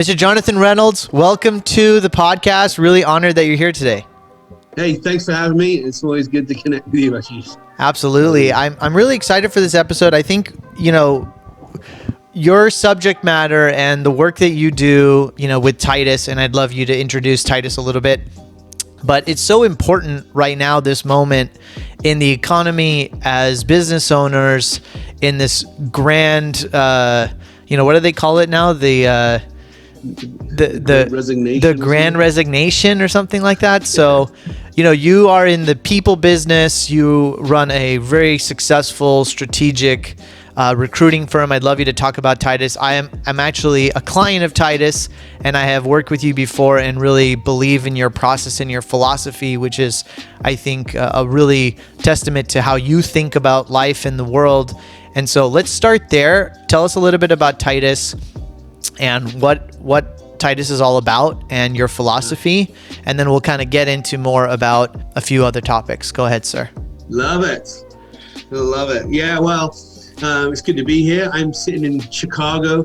Mr. Jonathan Reynolds, welcome to the podcast. Really honored that you're here today. Hey, thanks for having me. It's always good to connect with you, Ashish. Absolutely. I'm really excited for this episode. I think, your subject matter and the work that you do, with Titus, and I'd love you to introduce Titus a little bit. But it's so important right now, this moment in the economy as business owners in this grand, what do they call it now? The grand resignation or something like that. So, you are in the people business. You run a very successful strategic recruiting firm. I'd love you to talk about Titus. I'm actually a client of Titus, and I have worked with you before and really believe in your process and your philosophy, which is, I think, a really testament to how you think about life and the world. And so let's start there. Tell us a little bit about Titus and what Titus is all about and your philosophy, and then we'll kind of get into more about a few other topics. Go ahead, sir. Love it. Yeah, well, it's good to be here. I'm sitting in Chicago.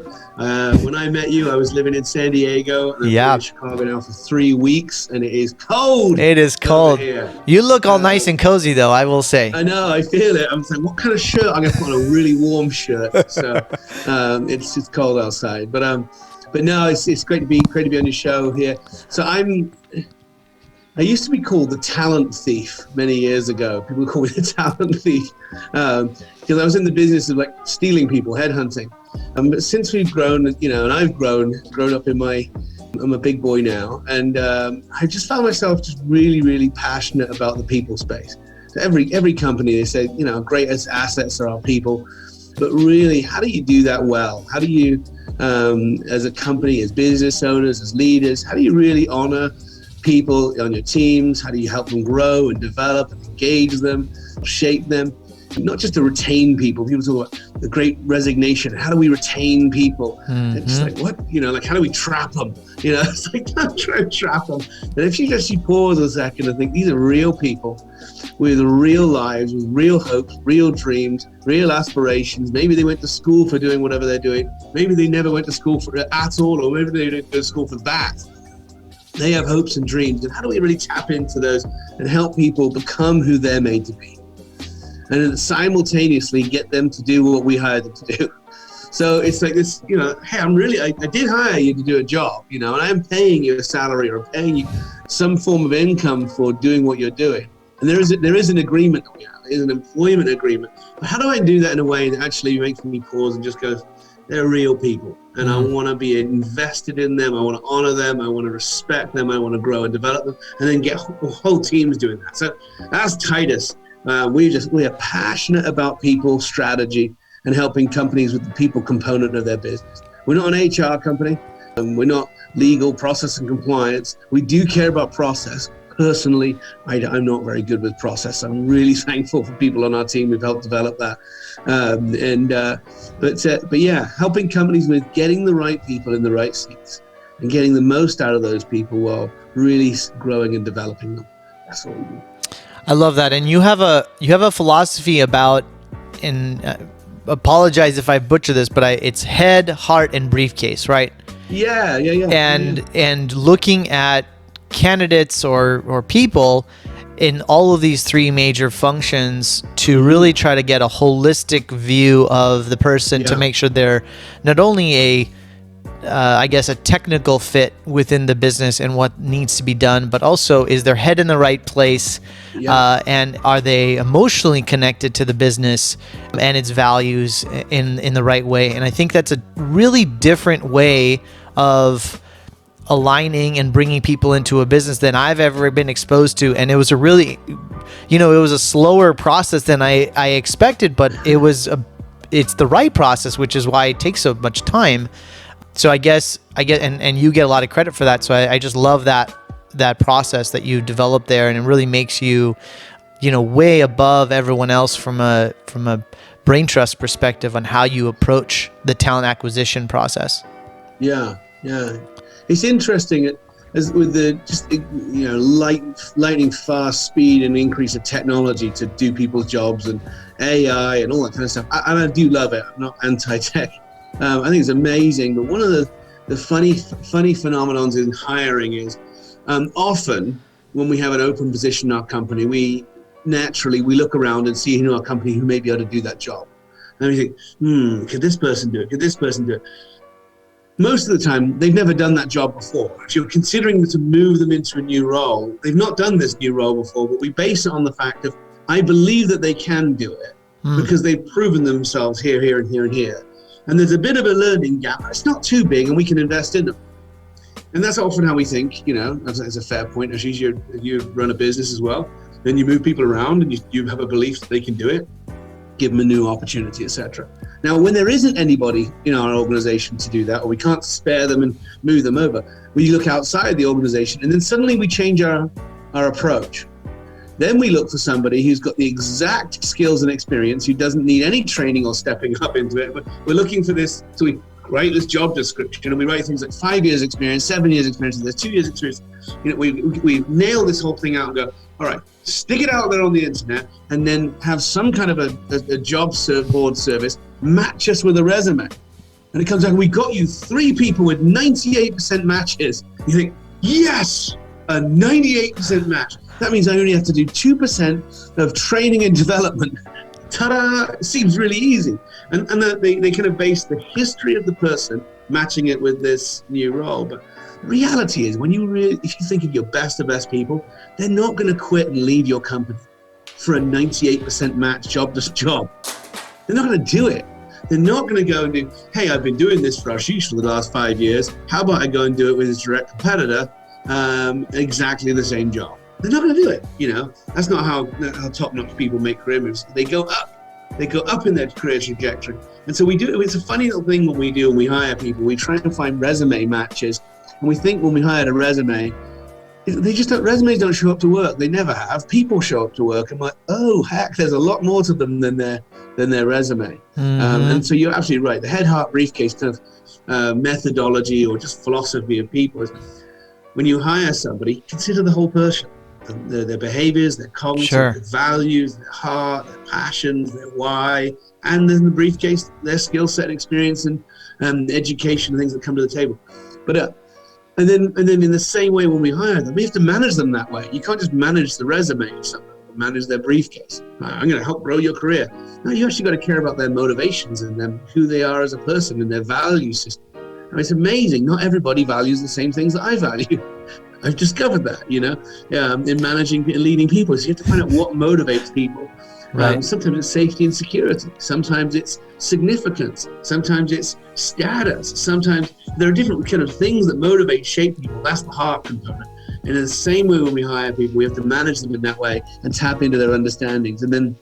When I met you, I was living in San Diego. And I'm in Chicago now for 3 weeks, and it is cold. It is cold. You look all nice and cozy, though, I will say. I know, I feel it. I'm saying, what kind of shirt? I'm going to put on a really warm shirt. So it's cold outside. But no, it's great to be on your show here. So I used to be called the talent thief many years ago. People call me the talent thief because I was in the business of stealing people, headhunting. But since we've grown, and I've grown up I'm a big boy now, and I just found myself just really, really passionate about the people space. So every company, they say, greatest assets are our people, but really, how do you do that well? How do you, as a company, as business owners, as leaders, how do you really honor people on your teams? How do you help them grow and develop and engage them, shape them? Not just to retain people. People talk about the great resignation. How do we retain people? Mm-hmm. It's like, what? How do we trap them? It's like, don't try to trap them. And if you pause a second and think, these are real people with real lives, with real hopes, real dreams, real aspirations. Maybe they went to school for doing whatever they're doing. Maybe they never went to school for it at all, or maybe they didn't go to school for that. They have hopes and dreams. And how do we really tap into those and help people become who they're made to be? And then simultaneously get them to do what we hired them to do. So it's like this, hey, I did hire you to do a job, and I'm paying you a salary or I'm paying you some form of income for doing what you're doing. And there is an agreement that we have. There's an employment agreement. But how do I do that in a way that actually makes me pause and just goes, they're real people, and I want to be invested in them. I want to honor them. I want to respect them. I want to grow and develop them, and then get whole teams doing that. So that's Titus. We are passionate about people strategy and helping companies with the people component of their business. We're not an HR company. We're not legal, process, and compliance. We do care about process. Personally, I'm not very good with process. I'm really thankful for people on our team who've helped develop that. But yeah, helping companies with getting the right people in the right seats and getting the most out of those people while really growing and developing them. That's what we do. I love that. And you have a philosophy about, and apologize if I butcher this, but it's head, heart, and briefcase, right? Yeah. And looking at candidates or people in all of these three major functions to really try to get a holistic view of the person to make sure they're not only a technical fit within the business and what needs to be done, but also is their head in the right place, and are they emotionally connected to the business and its values in the right way. And I think that's a really different way of aligning and bringing people into a business than I've ever been exposed to. And it was a really, it was a slower process than I expected, but it's the right process, which is why it takes so much time. So I get, and you get a lot of credit for that. So I just love that process that you developed there, and it really makes you, way above everyone else from a brain trust perspective on how you approach the talent acquisition process. Yeah. It's interesting as with the lightning fast speed and increase of technology to do people's jobs and AI and all that kind of stuff. And I do love it. I'm not anti-tech. I think it's amazing. But one of the funny phenomenons in hiring is often when we have an open position in our company, we look around and see in our company who may be able to do that job. And we think, could this person do it? Could this person do it? Most of the time, they've never done that job before. If you're considering to move them into a new role, they've not done this new role before, but we base it on the fact of, I believe that they can do it because they've proven themselves here, here, and here, and here. And there's a bit of a learning gap. It's not too big, and we can invest in them. And that's often how we think, as a fair point. Ashish, you run a business as well. Then you move people around and you have a belief that they can do it, give them a new opportunity, etc. Now, when there isn't anybody in our organization to do that, or we can't spare them and move them over, we look outside the organization, and then suddenly we change our approach. Then we look for somebody who's got the exact skills and experience, who doesn't need any training or stepping up into it. But we're looking for this, so we write this job description, and we write things like 5 years experience, 7 years experience, and there's 2 years experience. We nail this whole thing out and go, all right, stick it out there on the internet, and then have some kind of a job board service match us with a resume. And it comes out, we got you 3 people with 98% matches. You think, yes, a 98% match. That means I only have to do 2% of training and development. Ta-da! It seems really easy. And they kind of base the history of the person matching it with this new role. But the reality is, if you think of your best of best people, they're not going to quit and leave your company for a 98% match job to job. They're not going to do it. They're not going to go and do, hey, I've been doing this for Ashish for the last 5 years. How about I go and do it with his direct competitor, exactly the same job? They're not going to do it. That's not how top-notch people make career moves. They go up. They go up in their career trajectory. And so we do. It's a funny little thing what we do when we hire people. We try and find resume matches. And we think when we hired a resume, resumes don't show up to work. They never have. People show up to work. I'm like, oh, heck, there's a lot more to them than their resume. And so you're absolutely right. The head, heart, briefcase kind of methodology or just philosophy of people is, when you hire somebody, consider the whole person. Their behaviors, their cognitive, their values, their heart, their passions, their why, and in the briefcase, their skill set, experience, and education, and things that come to the table. But and then in the same way, when we hire them, we have to manage them that way. You can't just manage the resume of somebody, manage their briefcase. I'm going to help grow your career. No, you actually got to care about their motivations and them, who they are as a person, and their value system. And it's amazing. Not everybody values the same things that I value. I've discovered that, in managing and leading people. So you have to find out what motivates people. Right. Sometimes it's safety and security. Sometimes it's significance. Sometimes it's status. Sometimes there are different kind of things that motivate, shape people. That's the heart component. And in the same way, when we hire people, we have to manage them in that way and tap into their understandings. And then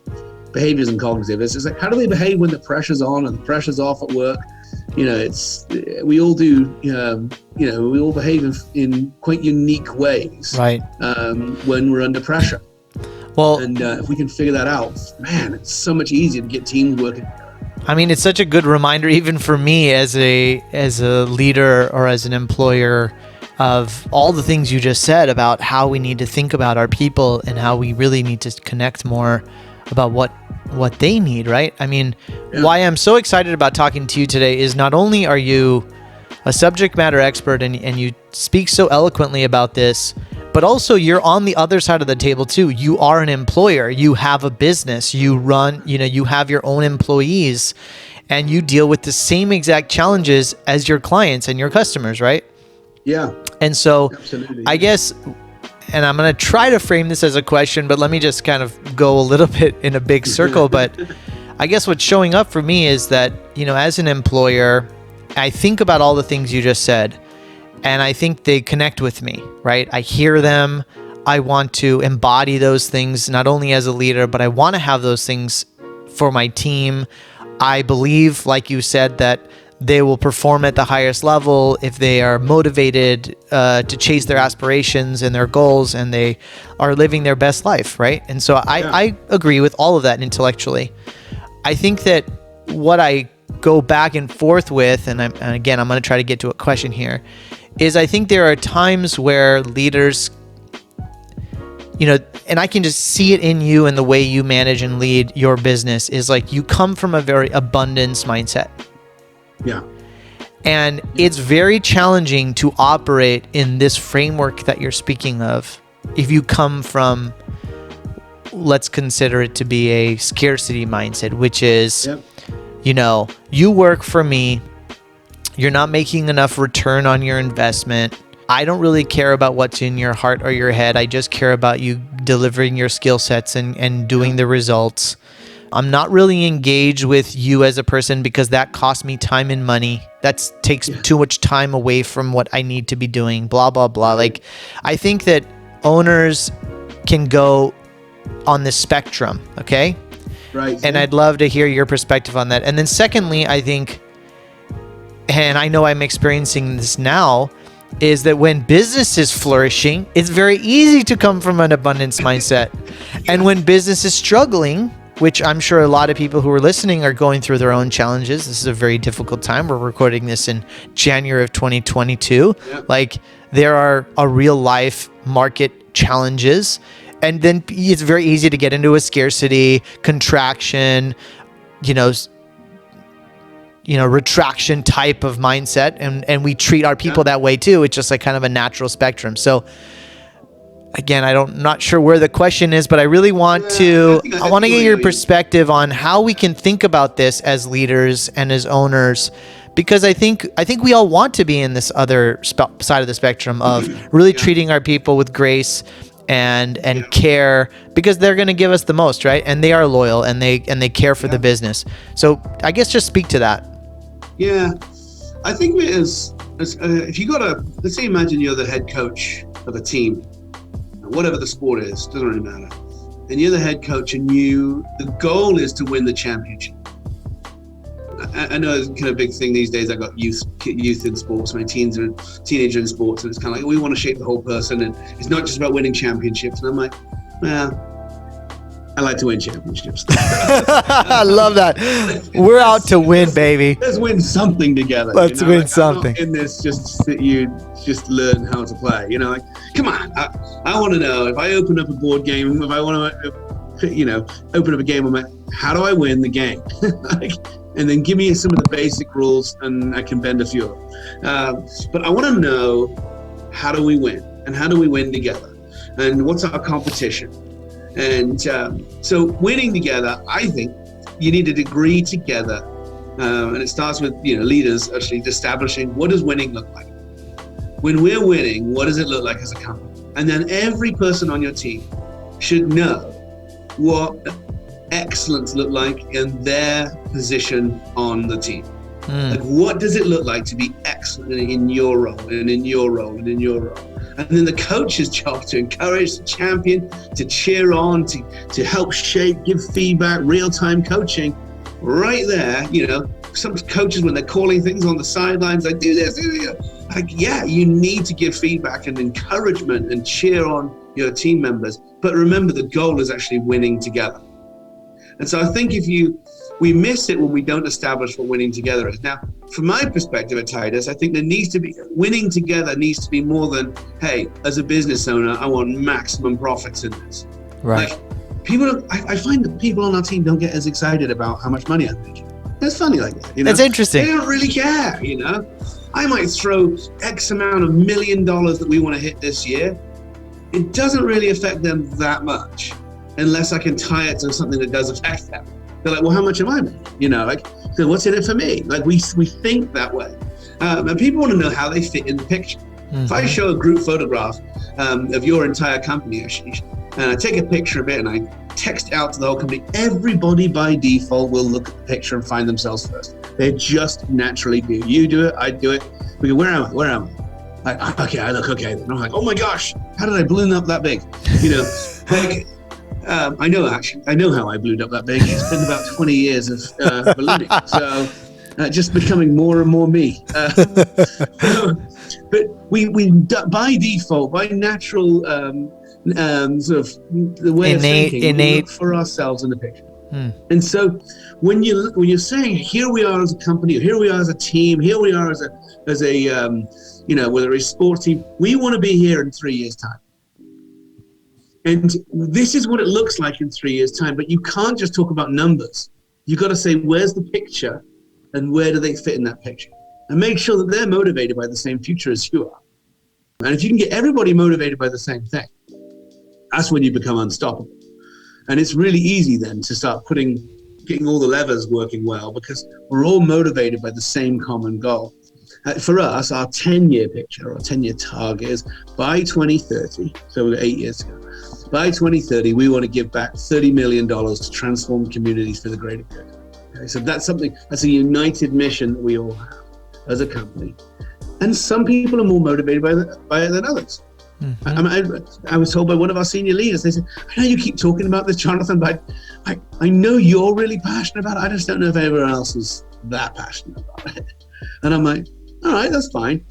behaviors and cognitive. It's just like, how do they behave when the pressure's on and the pressure's off at work? We all do, we all behave in quite unique ways, right? When we're under pressure. Well, and if we can figure that out, man, it's so much easier to get teams working together. I mean, it's such a good reminder, even for me as a leader or as an employer, of all the things you just said about how we need to think about our people and how we really need to connect more about what they need, right? I mean, why I'm so excited about talking to you today is not only are you a subject matter expert and you speak so eloquently about this, but also you're on the other side of the table too. You are an employer. You have a business. You run, you have your own employees, and you deal with the same exact challenges as your clients and your customers, right? Yeah. And so absolutely. I guess, and I'm going to try to frame this as a question, but let me just kind of go a little bit in a big circle. But I guess what's showing up for me is that, as an employer, I think about all the things you just said, and I think they connect with me, right? I hear them. I want to embody those things, not only as a leader, but I want to have those things for my team. I believe, like you said, that they will perform at the highest level if they are motivated to chase their aspirations and their goals, and they are living their best life, right? And so I agree with all of that intellectually. I think that what I go back and forth with, and again, I'm going to try to get to a question here, is I think there are times where leaders, and I can just see it in you and the way you manage and lead your business, is like you come from a very abundance mindset. Yeah. And it's very challenging to operate in this framework that you're speaking of if you come from, let's consider it to be a scarcity mindset, which is, you work for me, you're not making enough return on your investment. I don't really care about what's in your heart or your head. I just care about you delivering your skill sets and doing the results. I'm not really engaged with you as a person because that costs me time and money. That takes too much time away from what I need to be doing, blah, blah, blah. Like, I think that owners can go on this spectrum, okay? Right. And I'd love to hear your perspective on that. And then secondly, I think, and I know I'm experiencing this now, is that when business is flourishing, it's very easy to come from an abundance mindset. And when business is struggling, which I'm sure a lot of people who are listening are going through their own challenges. This is a very difficult time. We're recording this in January of 2022. Like, there are a real life market challenges. And then it's very easy to get into a scarcity, contraction, retraction type of mindset. And we treat our people that way too. It's just like kind of a natural spectrum. So again, I'm not sure where the question is, but I really want to get your perspective on how we can think about this as leaders and as owners, because I think we all want to be in this other side of the spectrum of really treating our people with grace and care, because they're going to give us the most, right? And they are loyal and they care for the business. So I guess just speak to that. Yeah, I think if you let's say, imagine you're the head coach of a team, whatever the sport is, doesn't really matter. And you're the head coach, and the goal is to win the championship. I know it's kind of a big thing these days. I got youth in sports. My teenager in sports, and it's kind of like we want to shape the whole person, and it's not just about winning championships. And I'm like, well, I like to win championships. I love that. We're out to win, baby. Let's win something together. Let's win something. I'm not in this just that you just learn how to play. Come on. I want to know, if I open up a board game, if I want to, open up a game, I'm like, how do I win the game? And then give me some of the basic rules, and I can bend a few of them. But I want to know, how do we win? And how do we win together? And what's our competition? And so winning together, I think you need to agree together. And it starts with, leaders actually establishing, what does winning look like? When we're winning, what does it look like as a company? And then every person on your team should know what excellence look like in their position on the team. Like, what does it look like to be excellent in your role and in your role and in your role? And then the coach's job to encourage, to champion, to cheer on, to help shape, give feedback, real-time coaching. Right there, some coaches, when they're calling things on the sidelines, like, do this, like, you need to give feedback and encouragement and cheer on your team members. But remember, the goal is actually winning together. And so I think we miss it when we don't establish what winning together is. Now, from my perspective at Titus, I think winning together needs to be more than, hey, as a business owner, I want maximum profits in this. Right. Like, I find that people on our team don't get as excited about how much money I'm making. It's funny like that. That's interesting. They don't really care, I might throw X amount of $1 million that we want to hit this year. It doesn't really affect them that much, unless I can tie it to something that does affect them. They're like, well, how much am I making? So what's in it for me? Like, we think that way. And people want to know how they fit in the picture. If I show a group photograph of your entire company, Ashish, and I take a picture of it and I text out to the whole company, everybody by default will look at the picture and find themselves first. They just naturally do. You do it, I do it. We go, where am I? Like, okay, I look okay. And I'm like, oh my gosh, how did I balloon up that big? I know how I ballooned up that big. It's been about 20 years of ballooning. So just becoming more and more me. But we by default, by natural sort of the way of thinking, we look for ourselves in the picture. And so when you're saying, here we are as a company, here we are as a team, here we are as a whether it's a sports team, we want to be here in 3 years' time. And this is what it looks like in 3 years' time. But you can't just talk about numbers. You've got to say, where's the picture and where do they fit in that picture? and make sure that they're motivated by the same future as you are. And if you can get everybody motivated by the same thing, that's when you become unstoppable. And it's really easy then to start getting all the levers working well, because we're all motivated by the same common goal. For us, our 10-year picture or 10-year target is by 2030, so we're 8 years ago, by 2030, we want to give back $30 million to transform communities for the greater good. Okay, so that's a united mission that we all have as a company. And some people are more motivated by it than others. Mm-hmm. I was told by one of our senior leaders, they said, I know you keep talking about this, Jonathan, but I know you're really passionate about it. I just don't know if everyone else is that passionate about it. And I'm like, all right, that's fine.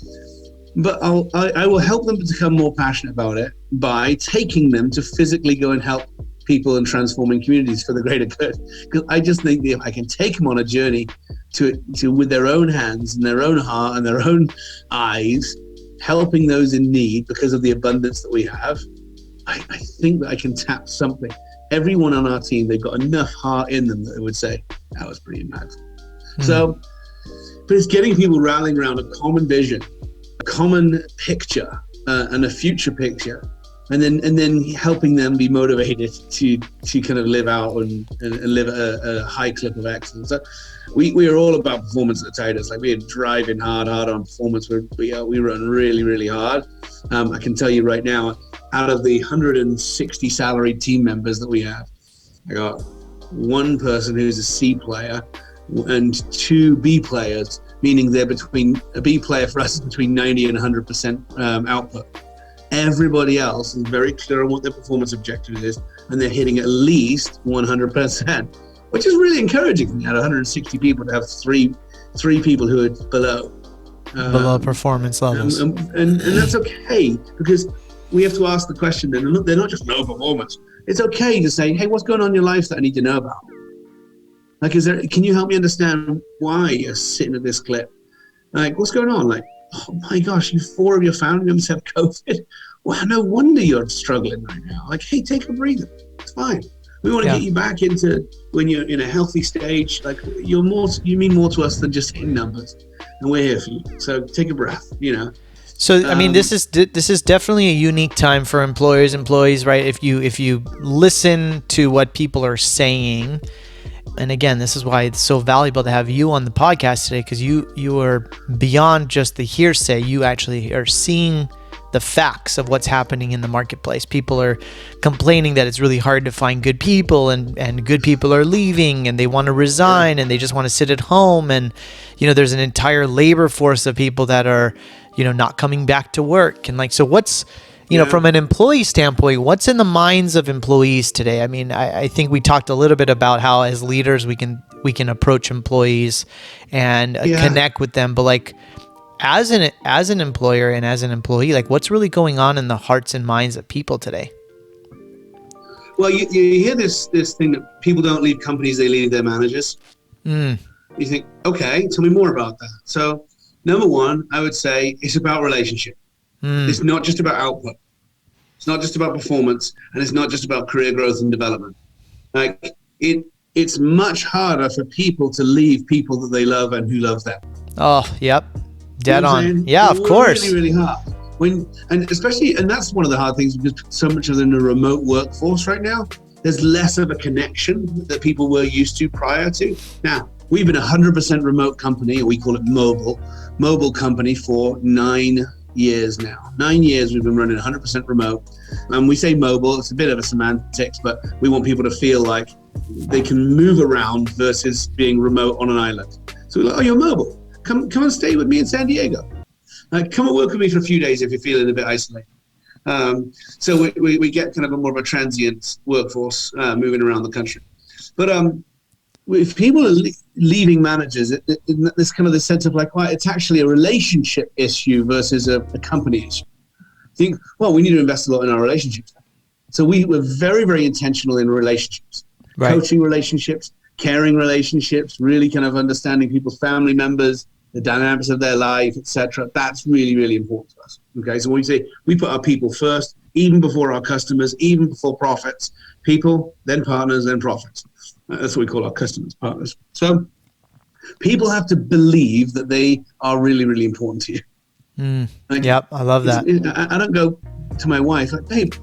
But I will help them to become more passionate about it by taking them to physically go and help people and transforming communities for the greater good. Because I just think that if I can take them on a journey to with their own hands and their own heart and their own eyes, helping those in need because of the abundance that we have, I think that I can tap something. Everyone on our team, they've got enough heart in them that they would say, that was pretty impactful. So, but it's getting people rallying around a common vision, a common picture, and a future picture, and then helping them be motivated to kind of live out and live at a high clip of excellence. So we are all about performance at Titus. Like, we are driving hard on performance. We run really, really hard. I can tell you right now, out of the 160 salaried team members that we have, I got one person who's a C player and 2 B players, meaning they're a B player for us is between 90 and 100% output. Everybody else is very clear on what their performance objective is, and they're hitting at least 100%, which is really encouraging. Out of 160 people to have three people who are below performance levels, and that's okay, because we have to ask the question. Then they're not just low performance. It's okay to say, hey, what's going on in your life that I need to know about? Like, can you help me understand why you're sitting at this clip? Like, what's going on? Like, oh my gosh, 4 of your family members have COVID. Well, no wonder you're struggling right now. Like, hey, take a breather. It's fine. We want to get you back into when you're in a healthy stage. Like, you mean more to us than just hitting numbers, and we're here for you. So take a breath, So, I mean, this is definitely a unique time for employees, right? If you listen to what people are saying. And again, this is why it's so valuable to have you on the podcast today, because you are beyond just the hearsay. You actually are seeing the facts of what's happening in the marketplace. People are complaining that it's really hard to find good people, and good people are leaving, and they want to resign, and they just want to sit at home. And, there's an entire labor force of people that are, not coming back to work. And so what's, from an employee standpoint, what's in the minds of employees today? I mean, I think we talked a little bit about how as leaders we can approach employees and connect with them, but as an employer and as an employee, what's really going on in the hearts and minds of people today? Well, you hear this thing that people don't leave companies, they leave their managers. You think, okay, tell me more about that. So, number one, I would say it's about relationship. It's not just about output. It's not just about performance, and it's not just about career growth and development. It's much harder for people to leave people that they love and who love them. Oh, yep. Dead on. Yeah, of course. Really, really hard. And that's one of the hard things, because so much of them in a remote workforce right now, there's less of a connection that people were used to prior to. Now, we've been a 100% remote company, or we call it mobile company, for 9 years now. 9 years we've been running 100% remote. And we say mobile, it's a bit of a semantics, but we want people to feel like they can move around versus being remote on an island. So we're like, oh, you're mobile. Come and stay with me in San Diego. Come and work with me for a few days if you're feeling a bit isolated. So we get kind of more of a transient workforce moving around the country. But if people are leaving managers, there's kind of the sense of well, it's actually a relationship issue versus a company issue. Think, well, we need to invest a lot in our relationships. So we were very, very intentional in relationships, coaching relationships, caring relationships, really kind of understanding people's family members, the dynamics of their life, etc. That's really, really important to us. Okay, so when we say we put our people first, even before our customers, even before profits, people, then partners, then profits. That's what we call our customers, partners. So People have to believe that they are really, really important to you. Like, Yep, I love that. I don't go to my wife like, babe,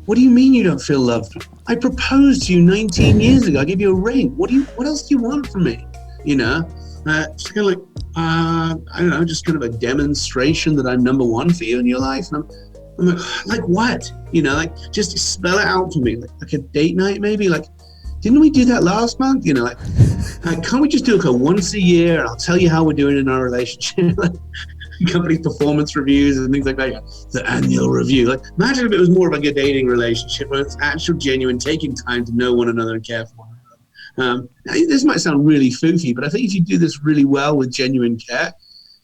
what do you mean you don't feel loved? I proposed to you 19 years ago. I gave you a ring. What else do you want from me? You know, it's kind of like, I don't know, just kind of a demonstration that I'm number one for you in your life. And I'm like what? You know, like, just spell it out for me. Like a date night, maybe. Like, didn't we do that last month? You know, like can't we just do like a once a year? And I'll tell you how we're doing in our relationship. Company performance reviews and things like that. The annual review. Like, imagine if it was more of like a dating relationship where it's actual, genuine, taking time to know one another and care for one another. This might sound really foofy, but I think if you do this really well with genuine care,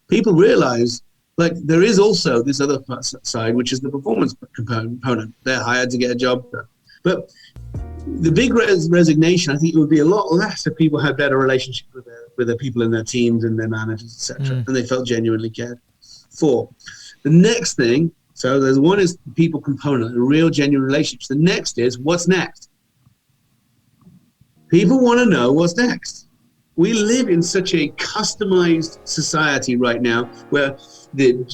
people realize, like, there is also this other side, which is the performance component. They're hired to get a job done. But the big resignation, I think it would be a lot less if people had better relationships with the people in their teams and their managers, etc., and they felt genuinely cared for. The next thing, so there's one is the people component, the real genuine relationships. The next is what's next. People want to know what's next. We live in such a customized society right now where the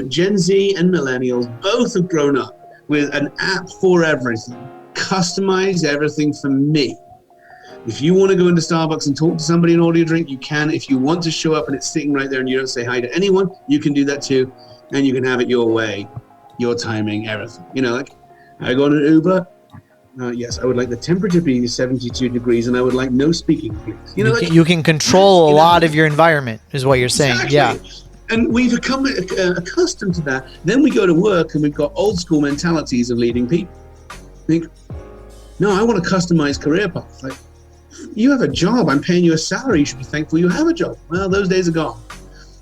Gen Z and millennials both have grown up with an app for everything. Customize everything for me. If you want to go into Starbucks and talk to somebody and order a drink, you can. If you want to show up and it's sitting right there and you don't say hi to anyone, you can do that too. And you can have it your way, your timing, everything. You know, like, I go on an Uber. Yes, I would like the temperature be 72 degrees and I would like no speaking, please. You know, you can control a lot of your environment, is what you're saying. Exactly. Yeah. And we've become accustomed to that. Then we go to work and we've got old school mentalities of leading people. Think, no, I want a customized career path. Like, you have a job. I'm paying you a salary. You should be thankful you have a job. Well, those days are gone.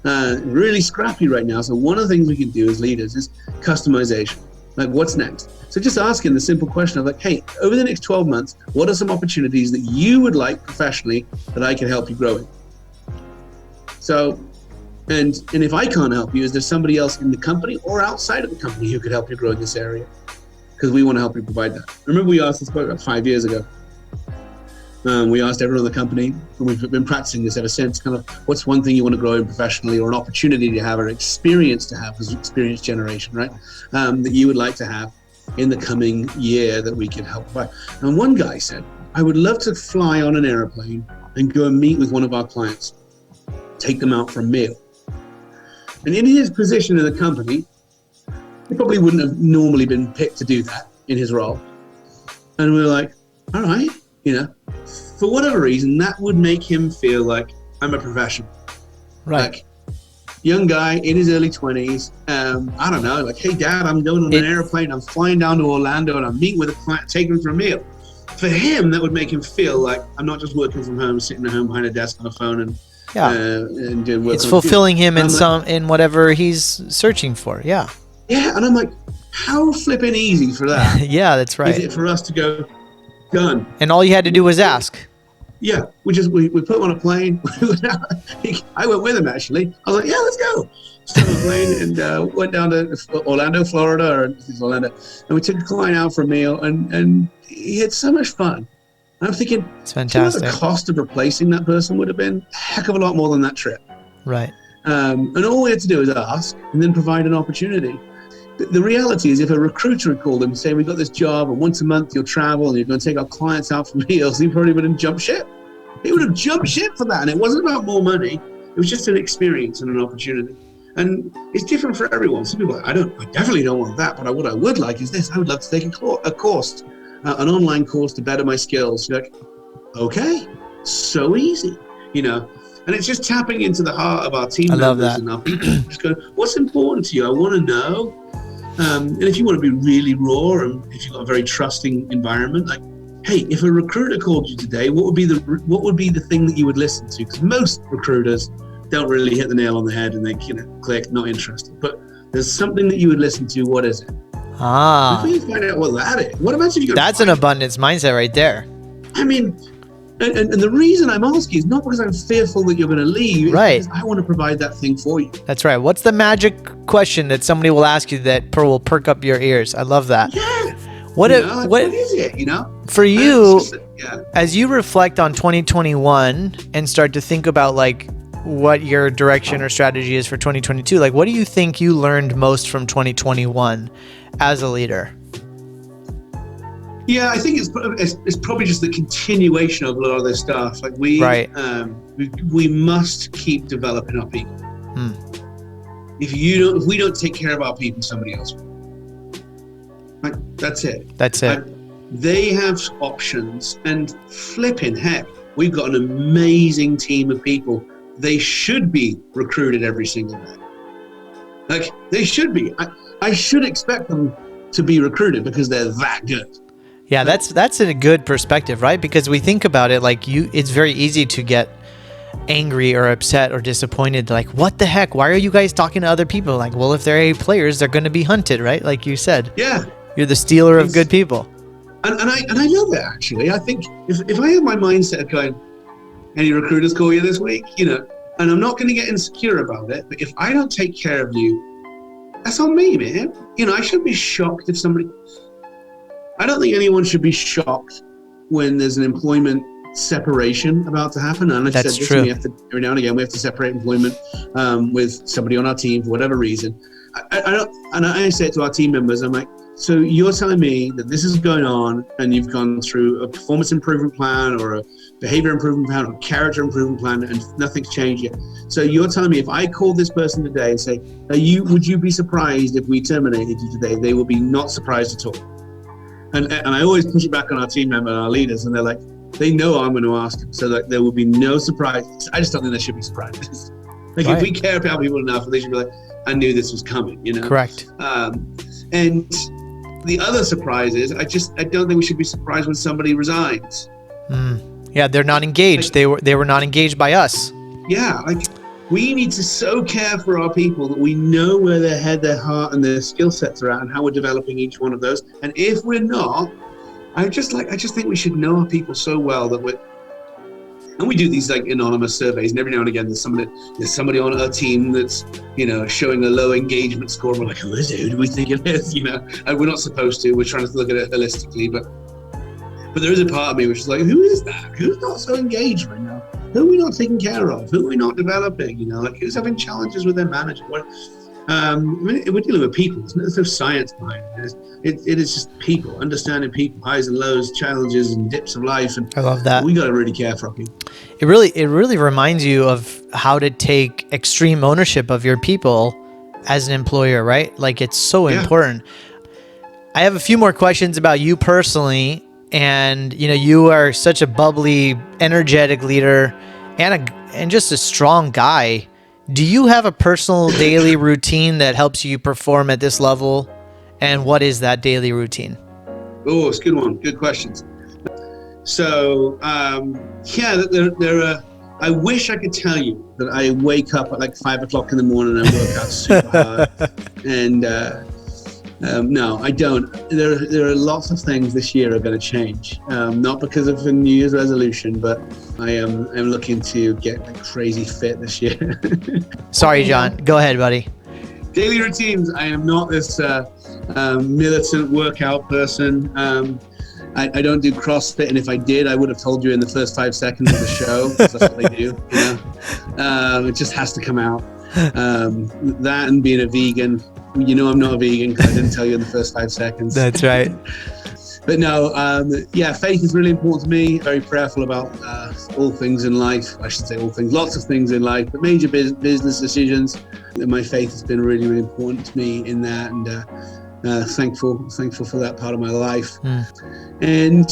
Really scrappy right now. So one of the things we can do as leaders is customization. Like, what's next? So just asking the simple question of, like, hey, over the next 12 months, what are some opportunities that you would like professionally that I can help you grow in? So, and if I can't help you, is there somebody else in the company or outside of the company who could help you grow in this area? Because we want to help you provide that. Remember, we asked this about 5 years ago. We asked everyone in the company, and we've been practicing this ever since, kind of, what's one thing you want to grow in professionally, or an opportunity to have, or experience to have as experience generation, right? That you would like to have in the coming year that we can help provide. And one guy said, I would love to fly on an airplane and go and meet with one of our clients, take them out for a meal. And in his position in the company, he probably wouldn't have normally been picked to do that in his role. And we were like, all right, you know, for whatever reason, that would make him feel like, I'm a professional. Right. Like, young guy in his early 20s. I don't know, like, hey, Dad, I'm going on an airplane. I'm flying down to Orlando and I'm meeting with a client, taking him for a meal. For him, that would make him feel like, I'm not just working from home, sitting at home behind a desk on a phone and doing work. It's fulfilling him in whatever he's searching for. Yeah. Yeah, and I'm like, how flipping easy for that? Yeah, that's right. Is it for us to go, done? And all you had to do was ask. Yeah, we put him on a plane. I went with him, actually. I was like, yeah, let's go. Stood on a plane and went down to Orlando, Florida, and we took a client out for a meal, and he had so much fun. And I'm thinking, it's fantastic. Do you know the cost of replacing that person would have been a heck of a lot more than that trip. Right. And all we had to do is ask and then provide an opportunity. The reality is, if a recruiter had called him saying, we've got this job and once a month you'll travel and you're going to take our clients out for meals, he probably would have jumped ship. He would have jumped ship for that. And it wasn't about more money. It was just an experience and an opportunity. And it's different for everyone. Some people are like, I definitely don't want that. But what I would like is this. I would love to take a course, an online course to better my skills. You're like, okay, so easy, you know. And it's just tapping into the heart of our team members and our people. Just going, what's important to you? I want to know. And if you want to be really raw, and if you've got a very trusting environment, like, hey, if a recruiter called you today, what would be the thing that you would listen to? Because most recruiters don't really hit the nail on the head and they click, not interested. But there's something that you would listen to. What is it? If you find out what that is, what about if you? That's an abundance mindset right there. I mean, and the reason I'm asking is not because I'm fearful that you're going to leave. Right. It's because I want to provide that thing for you. That's right. What's the magic question that somebody will ask you that will perk up your ears? I love that. Yeah. What is it? You know. For And you, yeah. as you reflect on 2021 and start to think about like what your direction or strategy is for 2022, like what do you think you learned most from 2021 as a leader? Yeah, I think it's probably just the continuation of a lot of this stuff. Like Right. we must keep developing our people. Hmm. If we don't take care of our people, somebody else will. Like, that's it. That's it. They have options, and flipping heck, we've got an amazing team of people. They should be recruited every single day. Like, they should be. I should expect them to be recruited because they're that good. Yeah, that's a good perspective, right? Because we think about it like it's very easy to get angry or upset or disappointed. Like, what the heck? Why are you guys talking to other people? Like, well, if they're A players, they're going to be hunted, right? Like you said. Yeah. You're the stealer of good people. And I love it, actually. I think if I have my mindset of going, any recruiters call you this week, and I'm not going to get insecure about it, but if I don't take care of you, that's on me, man. I shouldn't be shocked if I don't think anyone should be shocked when there's an employment separation about to happen. And That's true. Every now and again, we have to separate employment with somebody on our team for whatever reason. I say it to our team members, I'm like, so you're telling me that this is going on and you've gone through a performance improvement plan or a behavior improvement plan or a character improvement plan and nothing's changed yet. So you're telling me if I called this person today and say, would you be surprised if we terminated you today? They will be not surprised at all. And I always push it back on our team member and our leaders, and they're like, they know I'm going to ask them. So like, there will be no surprise. I just don't think there should be surprises. Like, right. If we care about people enough, they should be like, I knew this was coming, Correct. And the other surprise is, I don't think we should be surprised when somebody resigns. Yeah, they're not engaged. Like, they were not engaged by us. Yeah, like we need to so care for our people that we know where their head, their heart, and their skill sets are at, and how we're developing each one of those. And if we're not, I just think we should know our people so well that and we do these like anonymous surveys, and every now and again there's somebody on our team that's showing a low engagement score. We're like, who is it? Who do we think it is? And we're not supposed to. We're trying to look at it holistically, but there is a part of me which is like, who is that? Who's not so engaged right now? Who are we not taking care of? Who are we not developing? Like, who's having challenges with their manager? We're dealing with people. There's no science behind it. It is just people, understanding people, highs and lows, challenges and dips of life. And I love that. We got to really care for our people. It really reminds you of how to take extreme ownership of your people as an employer, right? Like, it's so important. I have a few more questions about you personally. And, you are such a bubbly, energetic leader and just a strong guy. Do you have a personal daily routine that helps you perform at this level? And what is that daily routine? Oh, it's a good one. Good questions. So, there are, I wish I could tell you that I wake up at like 5 o'clock in the morning and work out super hard. And, no, I don't. There are lots of things this year are going to change. Not because of a New Year's resolution, but I am looking to get like crazy fit this year. Sorry, John. Go ahead, buddy. Daily routines. I am not this militant workout person. I don't do CrossFit, and if I did, I would have told you in the first 5 seconds of the show. That's what they do. It just has to come out. That and being a vegan. I'm not a vegan because I didn't tell you in the first 5 seconds. That's right. But no, faith is really important to me. Very prayerful about all things in life. I should say all things, lots of things in life, but major business decisions. And my faith has been really, really important to me in that, and thankful for that part of my life. And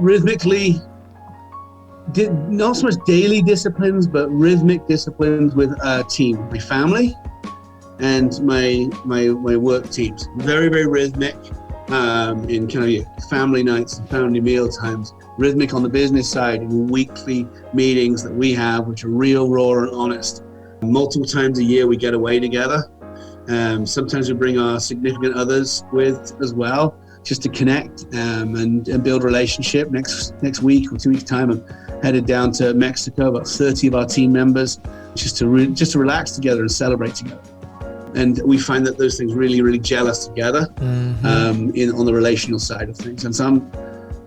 rhythmically, not so much daily disciplines, but rhythmic disciplines with a team, my family and my work teams. Very, very rhythmic in kind of your family nights and family meal times. Rhythmic on the business side in weekly meetings that we have, which are real, raw, and honest. Multiple times a year we get away together. Sometimes we bring our significant others with as well, just to connect and build relationship. Next week or 2 weeks time, I'm headed down to Mexico, about 30 of our team members, just to relax together and celebrate together. And we find that those things really, really gel us together on the relational side of things. And so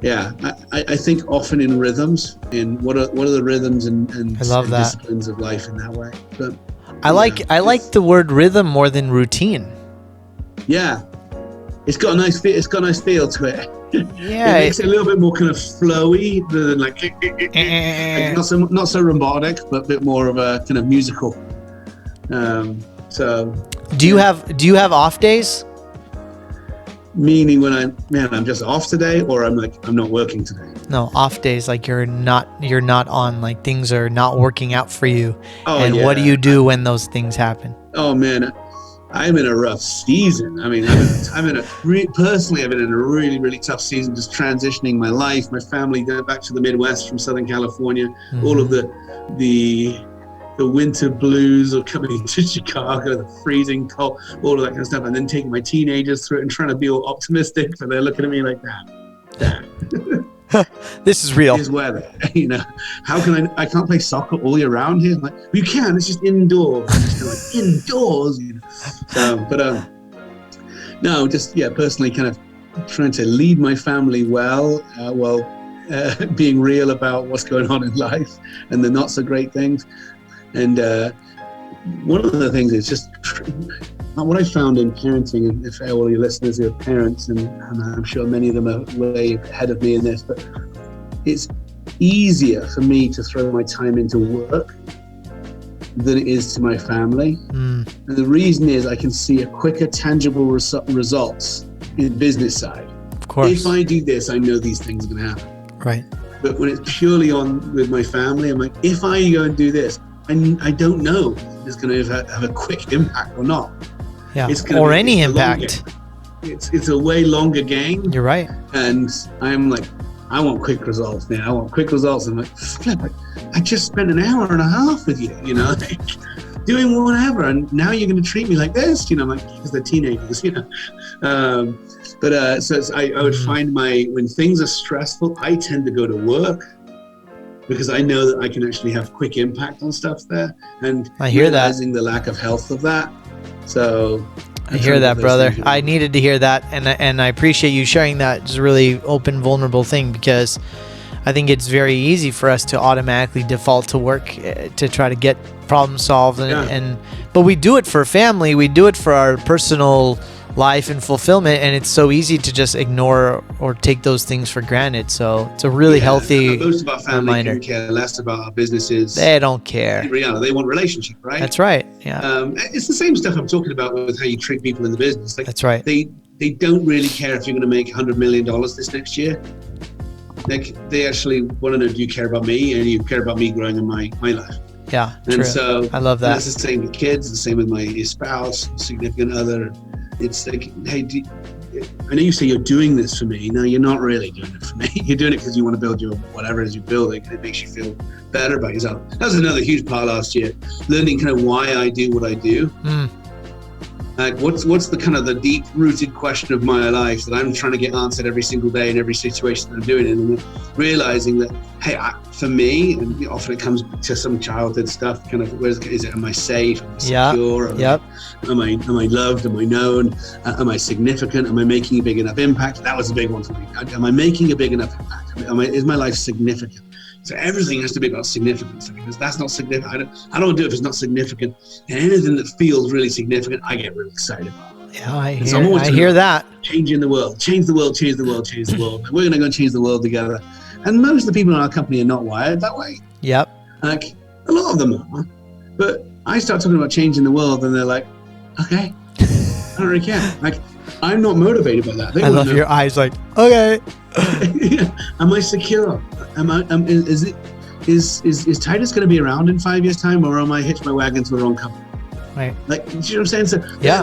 yeah, I think often in rhythms, in what are the rhythms and I love that. disciplines of life in that way. But I like the word rhythm more than routine. Yeah, it's got a nice feel to it. Yeah, it makes it a little bit more kind of flowy than like not so robotic, but a bit more of a kind of musical. So do you have off days? Meaning when I'm just off today, or I'm not working today. No, off days, like you're not on, like things are not working out for you. Oh, and yeah. what do you do when those things happen? Oh man, I'm in a rough season. I mean, personally, I've been in a really, really tough season, just transitioning my life, my family, back to the Midwest from Southern California, all of the winter blues of coming to Chicago, the freezing cold, all of that kind of stuff, and then taking my teenagers through it and trying to be all optimistic, but they're looking at me like that. This is real. Here's weather. How can I can't play soccer all year round here. I'm like, well, you can. It's just indoors. Like, indoors. So, but no, just personally, kind of trying to lead my family well, while being real about what's going on in life and the not so great things. And one of the things is just what I found in parenting, and if all your listeners are parents, and I'm sure many of them are way ahead of me in this, but it's easier for me to throw my time into work than it is to my family. And the reason is I can see a quicker, tangible results in the business side. Of course. If I do this, I know these things are going to happen. Right. But when it's purely on with my family, I'm like, if I go and do this, I don't know if it's going to have a quick impact or not. Yeah, or any impact. It's a way longer game. You're right. And I'm like, I want quick results now. I want quick results. I'm like, flip, I just spent an hour and a half with you, like, doing whatever. And now you're going to treat me like this, I'm like, because they're teenagers, So I would find when things are stressful, I tend to go to work, because I know that I can actually have quick impact on stuff there, and I hear realizing the lack of health of that. So I hear that, brother. I needed to hear that, and I appreciate you sharing that. It's a really open, vulnerable thing, because I think it's very easy for us to automatically default to work to try to get problems solved, but we do it for family, we do it for our personal life and fulfillment, and it's so easy to just ignore or take those things for granted. So it's a really healthy most of our family reminder. Can care less about our businesses. They don't care. In reality, they want relationship, right? That's right. Yeah. It's the same stuff I'm talking about with how you treat people in the business. Like, that's right. They don't really care if you're going to make $100 million this next year. Like, they actually want to know, do you care about me, and you care about me growing in my life? Yeah. And true. so I love that. It's the same with kids, the same with my spouse, significant other. It's like, hey, I know you say you're doing this for me. No, you're not really doing it for me. You're doing it because you want to build your whatever it is you're building, and it makes you feel better about yourself. That was another huge part last year, learning kind of why I do what I do. Like, what's the kind of the deep-rooted question of my life that I'm trying to get answered every single day in every situation that I'm doing it, and realizing that, hey, for me, and often it comes to some childhood stuff, kind of, am I safe? Am I secure? Yep. Am I loved? Am I known? Am I significant? Am I making a big enough impact? That was a big one for me. Am I making a big enough impact? Is my life significant? So everything has to be about significance, because that's not significant. I don't do it if it's not significant. And anything that feels really significant, I get really excited about. Yeah, I hear that. Changing the world, change the world, change the world, change the world. We're going to go and change the world together. And most of the people in our company are not wired that way. Yep. Like, a lot of them are. But I start talking about changing the world, and they're like, okay, I don't really care. Like, I'm not motivated by that. I love your eyes, like, okay. Am I secure? Is Titus going to be around in 5 years' time, or am I hitched my wagon to the wrong company? Right. Like, you know what I'm saying? So yeah,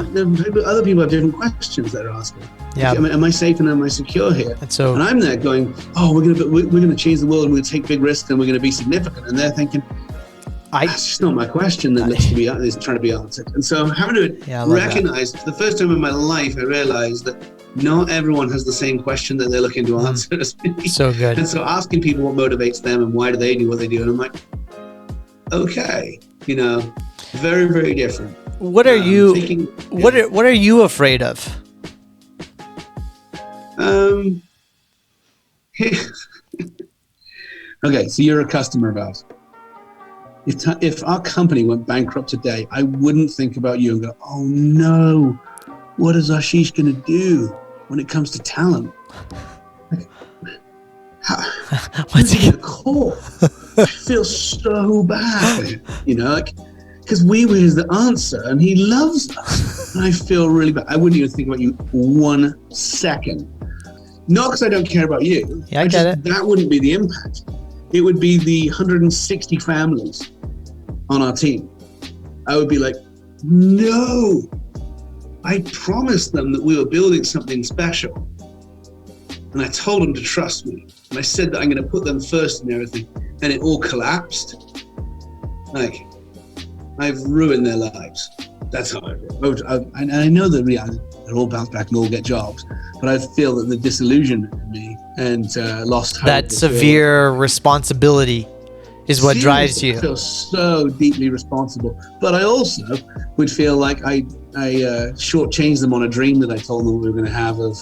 other people have different questions that are asking. Yeah. Am I safe and am I secure here? And I'm there going, oh, we're gonna change the world, and we're gonna take big risks, and we're gonna be significant. And they're thinking, that's just not my question that is trying to be answered. And so I'm having to recognize, for the first time in my life, I realized that not everyone has the same question that they're looking to answer as me. So good. And so asking people what motivates them and why do they do what they do, and I'm like, okay, very, very different. What are you? What are you afraid of? Okay, so you're a customer of ours. If our company went bankrupt today, I wouldn't think about you and go, oh no, what is Ashish going to do when it comes to talent? Like, who's he going to call? I feel so bad for him, like, because we were the answer and he loves us. And I feel really bad. I wouldn't even think about you 1 second. Not because I don't care about you. Yeah, I get it. That wouldn't be the impact. It would be the 160 families on our team. I would be like, no, I promised them that we were building something special. And I told them to trust me. And I said that I'm going to put them first in everything. And it all collapsed. Like, I've ruined their lives. That's how I feel. And I know the reality. They'll all bounce back and all get jobs. But I feel that the disillusionment in me and lost hope. That severe responsibility is what drives you. I feel so deeply responsible. But I also would feel like I shortchanged them on a dream that I told them we were going to have of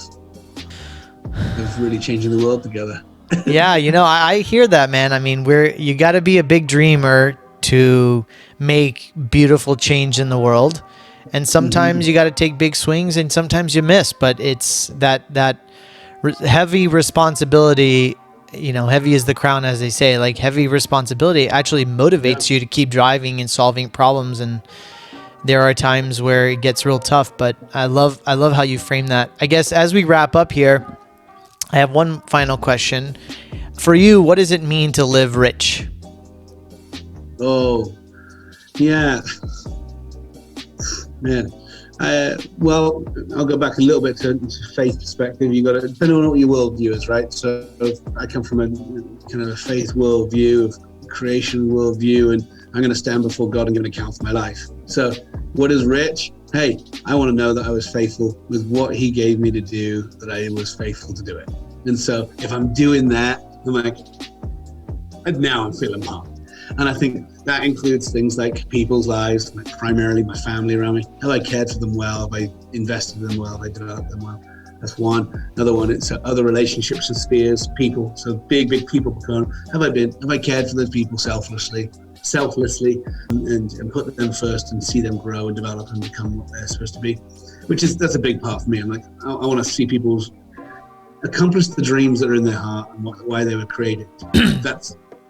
really changing the world together. Yeah, I hear that, man. I mean, you got to be a big dreamer to make beautiful change in the world. And sometimes you got to take big swings and sometimes you miss, but it's that heavy responsibility, heavy is the crown, as they say. Like, heavy responsibility actually motivates you to keep driving and solving problems. And there are times where it gets real tough, but I love how you frame that. I guess as we wrap up here, I have one final question. For you, what does it mean to live rich? Oh, yeah. Man. Well, I'll go back a little bit to faith perspective. You got to, depending on what your worldview is, right? So I come from a kind of a faith worldview, of creation worldview, and I'm going to stand before God and give an account for my life. So what is rich? Hey, I want to know that I was faithful with what he gave me to do, that I was faithful to do it. And so if I'm doing that, I'm like, now I'm feeling pumped. And I think that includes things like people's lives, like primarily my family around me. Have I cared for them well? Have I invested in them well? Have I developed them well? That's one. Another one, it's other relationships and spheres, people. So big people. Have I cared for those people selflessly, and put them first and see them grow and develop and become what they're supposed to be? That's a big part for me. I'm like, I want to see people accomplish the dreams that are in their heart and why they were created.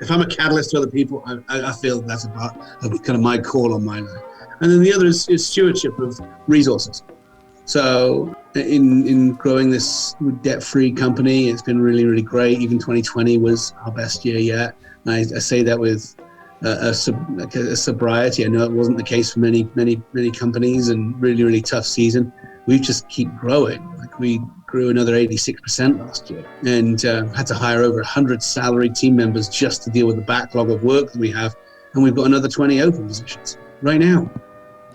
If I'm a catalyst to other people, I feel that's a part of kind of my call on my life. And then the other is stewardship of resources. So in growing this debt-free company, it's been really, really great. Even 2020 was our best year yet. And I say that with a sobriety. I know it wasn't the case for many companies, and really, really tough season. We just keep growing. Like, we grew another 86% last year, and had to hire over 100 salaried team members just to deal with the backlog of work that we have. And we've got another 20 open positions right now.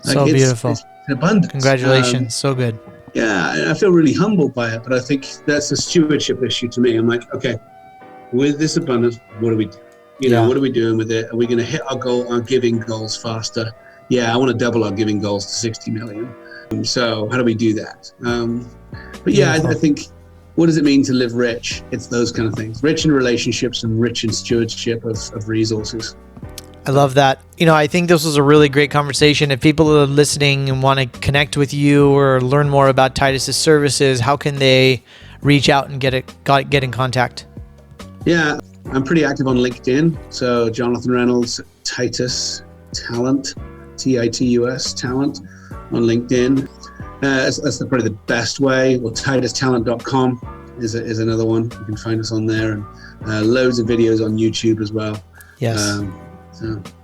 So beautiful. It's an abundance. Congratulations. So good. Yeah, I feel really humbled by it, but I think that's a stewardship issue to me. I'm like, okay, with this abundance, what do we do? What are we doing with it? Are we going to hit our giving goals faster? Yeah, I want to double our giving goals to 60 million. So how do we do that? But yeah, I think, what does it mean to live rich? It's those kind of things. Rich in relationships and rich in stewardship of resources. I love that. I think this was a really great conversation. If people are listening and want to connect with you or learn more about Titus's services, how can they reach out and get in contact? Yeah, I'm pretty active on LinkedIn. So Jonathan Reynolds, Titus Talent, Titus Talent on LinkedIn. That's probably the best way. Or titustalent.com is another one. You can find us on there, and loads of videos on YouTube as well. Yes.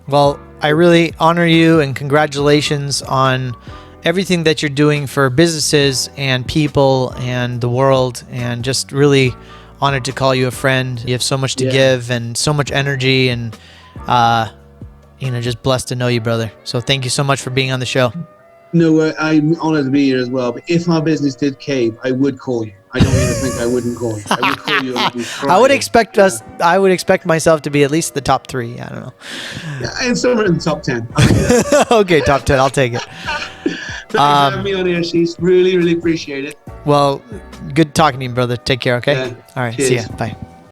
Well, I really honor you, and congratulations on everything that you're doing for businesses and people and the world, and just really honored to call you a friend. You have so much to give and so much energy, and just blessed to know you, brother. So thank you so much for being on the show. No, I'm honored to be here as well. But if our business did cave, I would call you. I don't even think I wouldn't call you. I would call you. I would expect I would expect myself to be at least the top 3. I don't know. Yeah, and somewhere in the top 10. Okay, top 10. I'll take it. Thanks for having me on here, Ashish. Really, really appreciate it. Well, good talking to you, brother. Take care. Okay. Yeah. All right. Cheers. See ya. Bye.